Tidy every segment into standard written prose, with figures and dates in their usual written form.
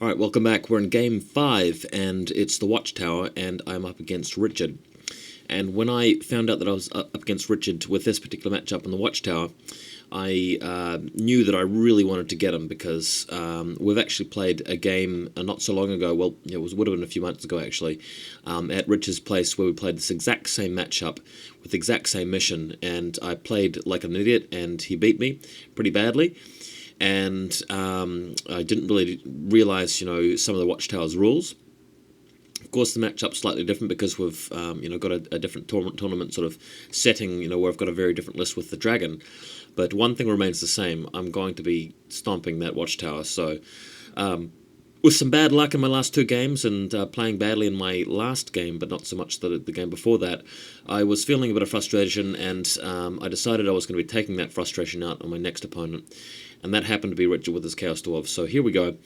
Alright, welcome back. We're in game 5, and it's the Watchtower, and I'm up against Richard. And when I found out that I was up against Richard with this particular matchup in the Watchtower, I knew that I really wanted to get him because we've actually played a game not so long ago, well, it would have been a few months ago actually, at Richard's place where we played this exact same matchup with the exact same mission, and I played like an idiot and he beat me pretty badly. And I didn't really realise, some of the Watchtower's rules. Of course, the matchup's slightly different because we've, got a different tournament sort of setting, where I've got a very different list with the dragon. But one thing remains the same. I'm going to be stomping that Watchtower. So, with some bad luck in my last two games and playing badly in my last game, but not so much the game before that, I was feeling a bit of frustration, and I decided I was going to be taking that frustration out on my next opponent. And that happened to be Richard with his Chaos Dwarfs. So here we go.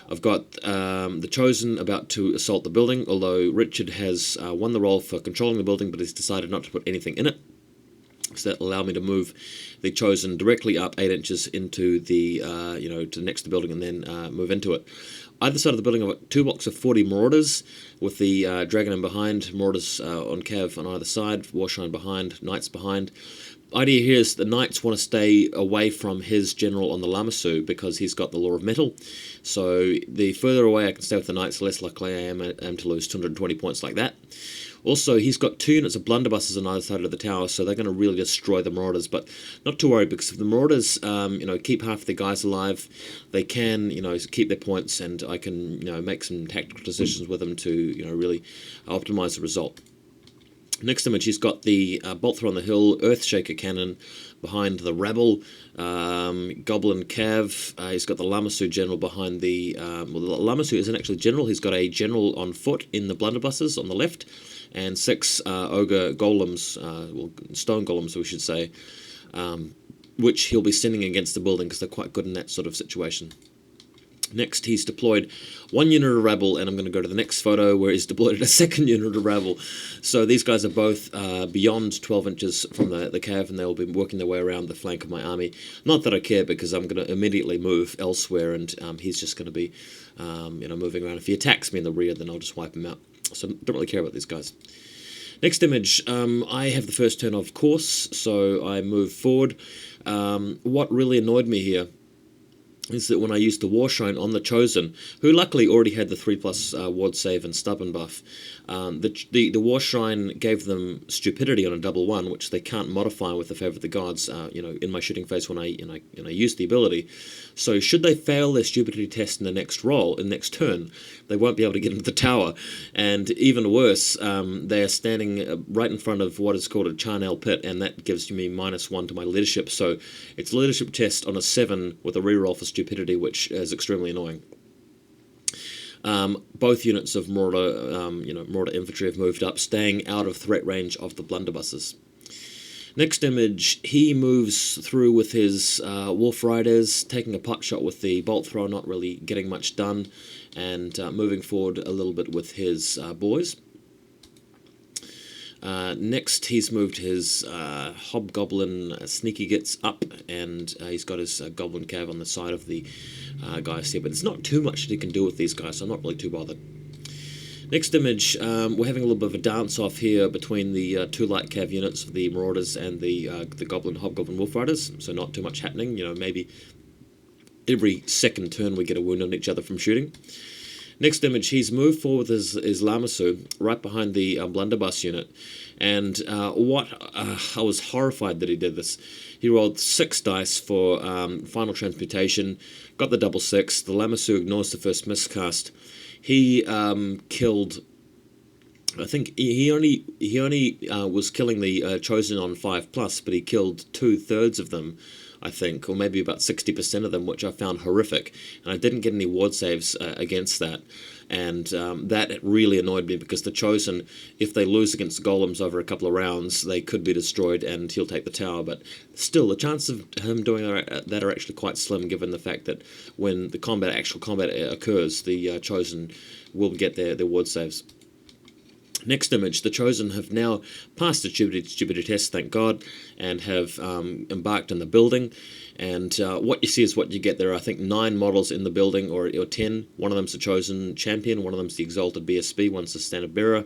I've got the Chosen about to assault the building, although Richard has won the role for controlling the building, but has decided not to put anything in it. So that will allow me to move the Chosen directly up 8 inches into the, to next to the building and then move into it. Either side of the building, I've got 2 blocks of 40 Marauders with the Dragon in behind, Marauders on Cav on either side, Warshrine behind, Knights behind. Idea here is the Knights want to stay away from his general on the Lamassu because he's got the Law of Metal. So the further away I can stay with the Knights, the less likely I am to lose 220 points like that. Also, he's got 2 units of blunderbusses on either side of the tower, so they're going to really destroy the Marauders. But not to worry, because if the Marauders, keep half the guys alive, they can, keep their points, and I can, make some tactical decisions with them to, really optimize the result. Next image, he's got the Bolt Thrower on the Hill, Earthshaker Cannon behind the Rabble, Goblin Cav. He's got the Lamassu General behind the... the Lamassu isn't actually General. He's got a General on foot in the blunderbusses on the left, and 6 Ogre Golems, Stone Golems we should say, which he'll be sending against the building because they're quite good in that sort of situation. Next, he's deployed 1 unit of Rabble, and I'm going to go to the next photo where he's deployed a 2nd unit of Rabble. So these guys are both beyond 12 inches from the cav, and they'll be working their way around the flank of my army. Not that I care, because I'm going to immediately move elsewhere, and he's just going to be, moving around. If he attacks me in the rear, then I'll just wipe him out. So I don't really care about these guys. Next image, I have the first turn, of course, so I move forward. What really annoyed me here is that when I used the Warshrine on the Chosen, who luckily already had the 3+ ward save and stubborn buff, the Warshrine gave them stupidity on a 1/1, which they can't modify with the favour of the gods. In my shooting phase when I use the ability. So should they fail their stupidity test in the next next turn, they won't be able to get into the tower. And even worse, they are standing right in front of what is called a Charnel Pit, and that gives me -1 to my leadership. So it's a leadership test on a 7 with a reroll for stupidity, which is extremely annoying. Both units of Marauder infantry have moved up, staying out of threat range of the blunderbusses. Next image, he moves through with his Wolf Riders, taking a pot shot with the Bolt Thrower, not really getting much done, and moving forward a little bit with his boys. Next, he's moved his Hobgoblin Sneaky Gits up, and he's got his Goblin Cav on the side of the guys here, but there's not too much that he can do with these guys, so I'm not really too bothered. Next image, we're having a little bit of a dance-off here between the 2 light cav units of the Marauders and the Goblin Hobgoblin Wolf Riders, so not too much happening. Maybe every second turn we get a wound on each other from shooting. Next image, he's moved forward with his Lamassu, right behind the blunderbuss unit, and I was horrified that he did this. He rolled 6 dice for final transmutation, got the double 6, the Lamassu ignores the first miscast. He killed... I think he only was killing the Chosen on 5+, but he killed 2/3 of them, I think, or maybe about 60% of them, which I found horrific. And I didn't get any ward saves against that. And that really annoyed me, because the Chosen, if they lose against golems over a couple of rounds, they could be destroyed and he'll take the tower. But still, the chances of him doing that are actually quite slim, given the fact that when the actual combat occurs, the Chosen will get their ward saves. Next image, the Chosen have now passed the stupidity test, thank God, and have embarked on the building. And what you see is what you get. There are, I think, 9 models in the building, or 10. One of them's the Chosen Champion, one of them's the Exalted BSB, one's the Standard Bearer.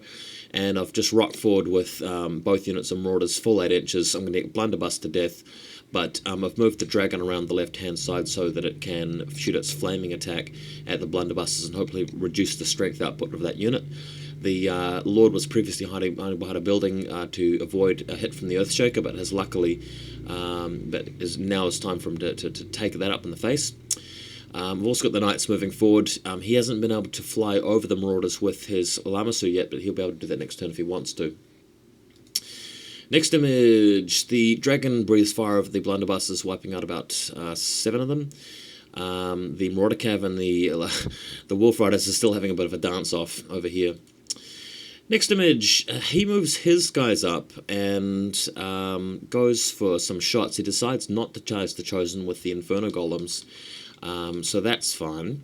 And I've just rocked forward with both units of Marauders, full 8 inches. I'm going to get blunderbuss to death. But I've moved the Dragon around the left-hand side so that it can shoot its flaming attack at the blunderbusses and hopefully reduce the strength output of that unit. The Lord was previously hiding behind a building to avoid a hit from the Earthshaker, but has luckily, now it's time for him to take that up in the face. We've also got the Knights moving forward. He hasn't been able to fly over the Marauders with his Lamasu yet, but he'll be able to do that next turn if he wants to. Next image, the Dragon breathes fire over the blunderbusses, wiping out about 7 of them. The Marauder Cav and the Wolf Riders are still having a bit of a dance-off over here. Next image, he moves his guys up and goes for some shots. He decides not to charge the Chosen with the Inferno Golems, so that's fine.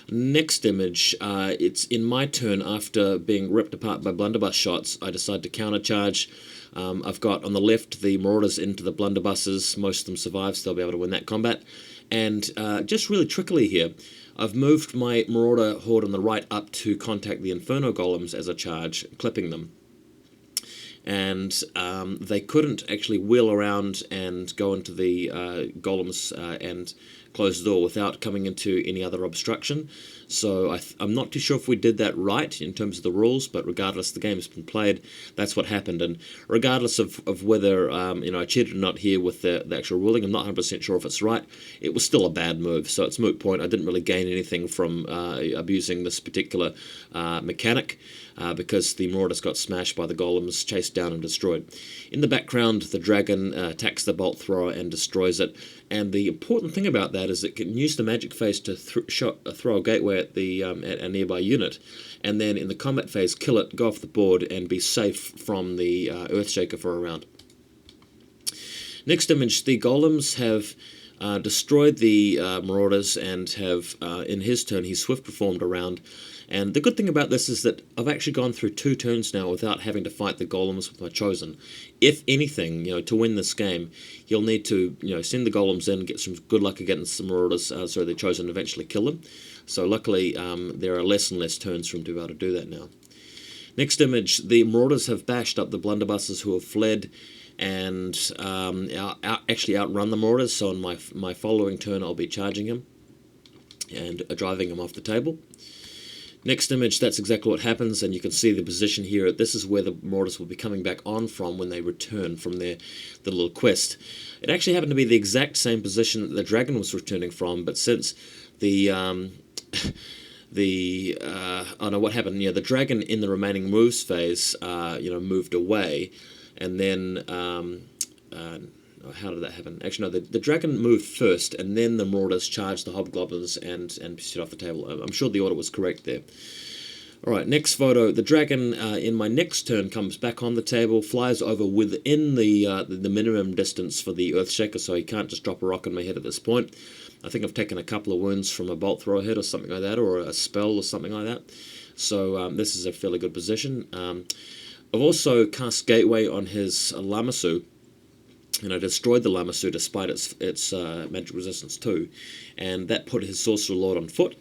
Next image, it's in my turn after being ripped apart by blunderbuss shots. I decide to countercharge. I've got on the left the Marauders into the blunderbusses. Most of them survive, so they'll be able to win that combat. And just really trickily here, I've moved my Marauder horde on the right up to contact the Inferno Golems as a charge, clipping them. And they couldn't actually wheel around and go into the Golems and close the door without coming into any other obstruction. So I'm not too sure if we did that right in terms of the rules, but regardless, the game's been played. That's what happened, and regardless of whether I cheated or not here with the actual ruling, I'm not 100% sure if it's right. It was still a bad move, so it's moot point. I didn't really gain anything from abusing this particular mechanic. Because the Marauders got smashed by the Golems, chased down and destroyed. In the background, the Dragon attacks the Bolt Thrower and destroys it. And the important thing about that is it can use the Magic Phase to throw a gateway at a nearby unit, and then in the combat phase, kill it, go off the board, and be safe from the Earthshaker for a round. Next image, the Golems have destroyed the Marauders and have, in his turn, he swift performed around. And the good thing about this is that I've actually gone through 2 turns now without having to fight the Golems with my Chosen. If anything, to win this game, you'll need to, send the Golems in, get some good luck against the Marauders, so the Chosen eventually kill them. So luckily, there are less and less turns for him to be able to do that now. Next image, the Marauders have bashed up the blunderbusses who have fled and actually outrun the Marauders. So on my following turn, I'll be charging him and driving him off the table. Next image, that's exactly what happens, and you can see the position here. This is where the Marauders will be coming back on from when they return from the little quest. It actually happened to be the exact same position that the Dragon was returning from, but since the what happened? Yeah, the Dragon in the remaining moves phase, moved away, and then how did that happen? Actually, no, the Dragon moved first, and then the Marauders charged the Hobgoblins and pursued off the table. I'm sure the order was correct there. Alright, next photo. The Dragon, in my next turn, comes back on the table, flies over within the minimum distance for the Earthshaker, so he can't just drop a rock on my head at this point. I think I've taken a couple of wounds from a Bolt Thrower hit or something like that, or a spell or something like that. So this is a fairly good position. I've also cast Gateway on his Lamasu, and I destroyed the Lamasu despite its magic resistance too, and that put his Sorcerer Lord on foot.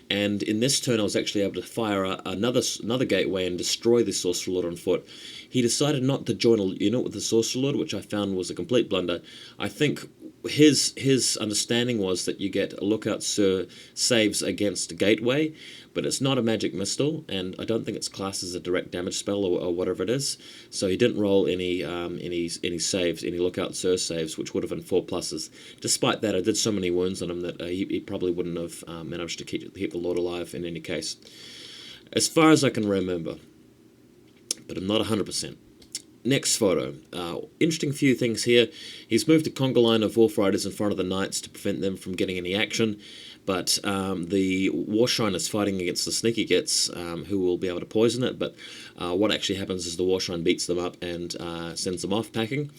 And in this turn I was actually able to fire another gateway and destroy the Sorcerer Lord on foot. He decided not to join a unit with the Sorcerer Lord, which I found was a complete blunder. I think his understanding was that you get a Lookout Sir saves against Gateway, but it's not a magic missile, and I don't think it's classed as a direct damage spell or whatever it is. So he didn't roll any saves, any Lookout Sir saves, which would have been 4 pluses. Despite that, I did so many wounds on him that he probably wouldn't have managed to keep the Lord alive in any case. As far as I can remember, but I'm not 100%. Next photo. Interesting few things here. He's moved a conga line of Wolf Riders in front of the Knights to prevent them from getting any action, but the Warshrine is fighting against the Sneaky Gits, who will be able to poison it, but what actually happens is the Warshrine beats them up and sends them off packing.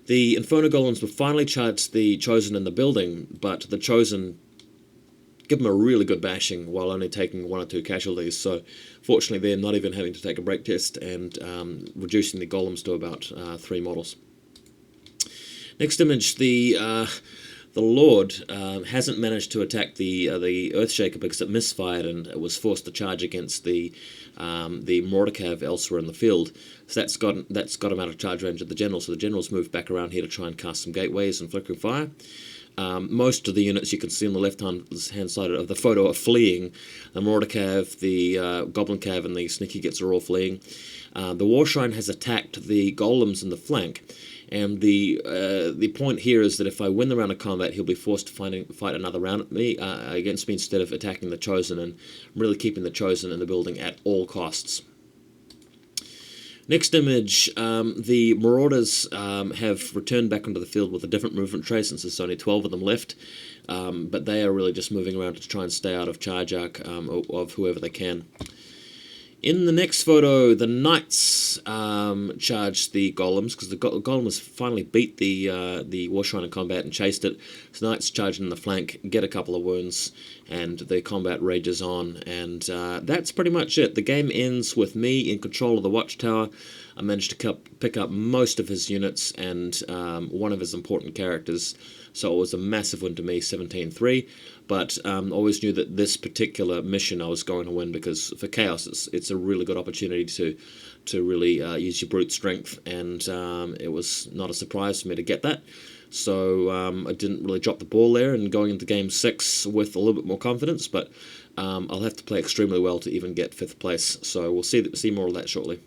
The Inferno Golems will finally charge the Chosen in the building, but the Chosen give them a really good bashing while only taking 1 or 2 casualties. So fortunately they're not even having to take a break test, and reducing the golems to about 3 models. Next image, the Lord hasn't managed to attack the Earthshaker because it misfired and it was forced to charge against the Marauder Cav elsewhere in the field. So that's got him out of charge range of the General. So the General's moved back around here to try and cast some gateways and flickering fire. Most of the units you can see on the left-hand side of the photo are fleeing. The Marauder Cav, the Goblin Cav, and the Sneaky Gits are all fleeing. The Warshrine has attacked the Golems in the flank. And the point here is that if I win the round of combat, he'll be forced to fight another round against me instead of attacking the Chosen and really keeping the Chosen in the building at all costs. Next image, the Marauders have returned back onto the field with a different movement tray since there's only 12 of them left, but they are really just moving around to try and stay out of charge arc of whoever they can. In the next photo, the Knights charged the Golems, because the Golems finally beat the Warshrine in combat and chased it. So Knights charge in the flank, get a couple of wounds, and the combat rages on. And that's pretty much it. The game ends with me in control of the Watchtower. I managed to pick up most of his units and one of his important characters. So it was a massive win to me, 17-3. But I always knew that this particular mission I was going to win, because for Chaos it's a really good opportunity to really use your brute strength, and it was not a surprise for me to get that. So I didn't really drop the ball there, and going into Game 6 with a little bit more confidence, but I'll have to play extremely well to even get 5th place. So we'll see more of that shortly.